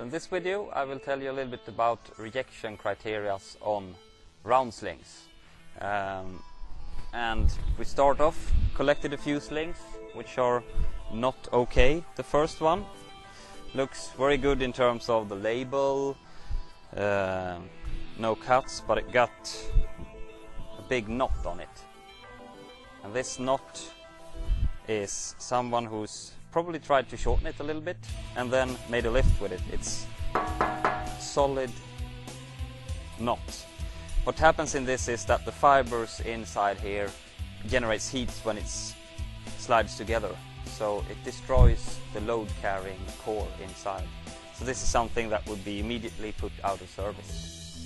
In this video I will tell you a little bit about rejection criteria on round slings. And we start off, collected a few slings which are not okay. The first one looks very good in terms of the label, no cuts, but it got a big knot on it. And this knot is someone who's probably tried to shorten it a little bit and then made a lift with it. It's solid knot. What happens in this is that the fibers inside here generates heat when it slides together, so it destroys the load carrying core inside. So this is something that would be immediately put out of service.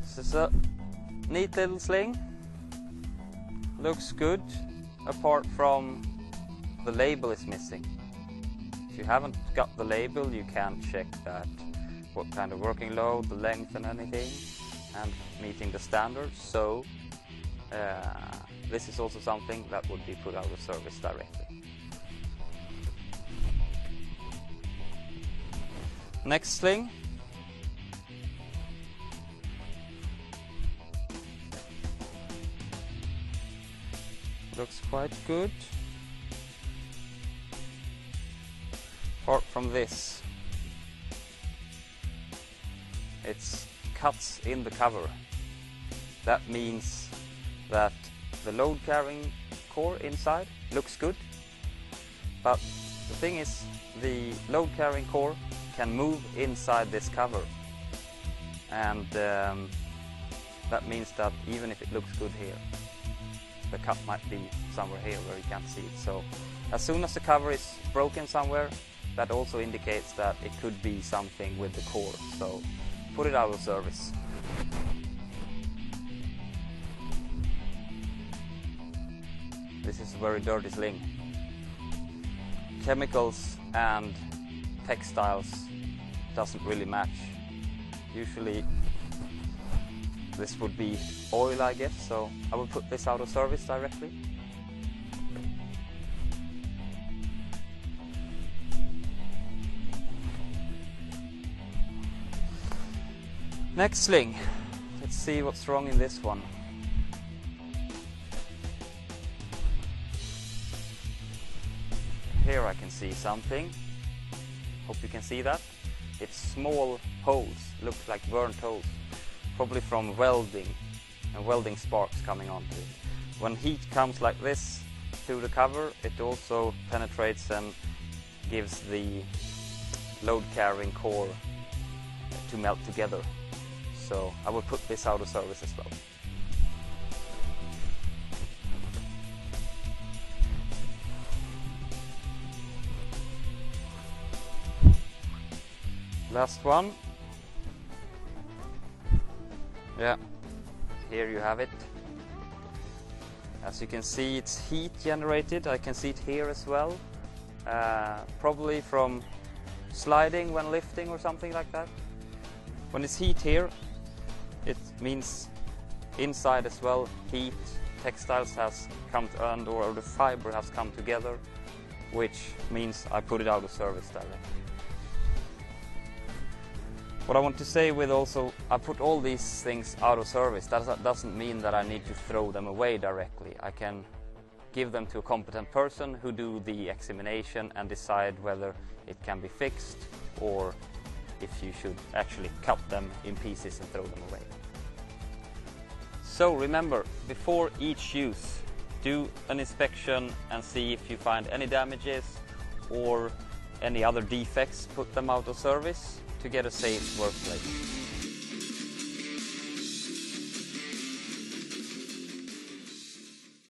This is a neat little sling. Looks good, apart from the label is missing. If you haven't got the label, you can't check that what kind of working load, the length and anything, and meeting the standards. So this is also something that would be put out of service directly. Next sling. Looks quite good. Apart from this, it's cuts in the cover. That means that the load carrying core inside looks good, but the thing is the load carrying core can move inside this cover, and that means that even if it looks good here, the cut might be somewhere here where you can't see it. So as soon as the cover is broken somewhere, that also indicates that it could be something with the core. So put it out of service. This is a very dirty sling. Chemicals and textiles doesn't really match. Usually this would be oil, I guess, so I will put this out of service directly. Next sling. Let's see what's wrong in this one. Here I can see something. Hope you can see that. It's small holes, looks like burnt holes. Probably from welding and welding sparks coming onto it. When heat comes like this through the cover, it also penetrates and gives the load carrying core to melt together. So I will put this out of service as well. Last one. Yeah, here you have it. As you can see, it's heat generated. I can see it here as well. Probably from sliding when lifting or something like that. When it's heat here, it means inside as well, heat, textiles has come to, or the fiber has come together, which means I put it out of service directly. What I want to say with also, I put all these things out of service. That doesn't mean that I need to throw them away directly. I can give them to a competent person who do the examination and decide whether it can be fixed or if you should actually cut them in pieces and throw them away. So remember, before each use, do an inspection and see if you find any damages or any other defects. Put them out of service to get a safe workplace.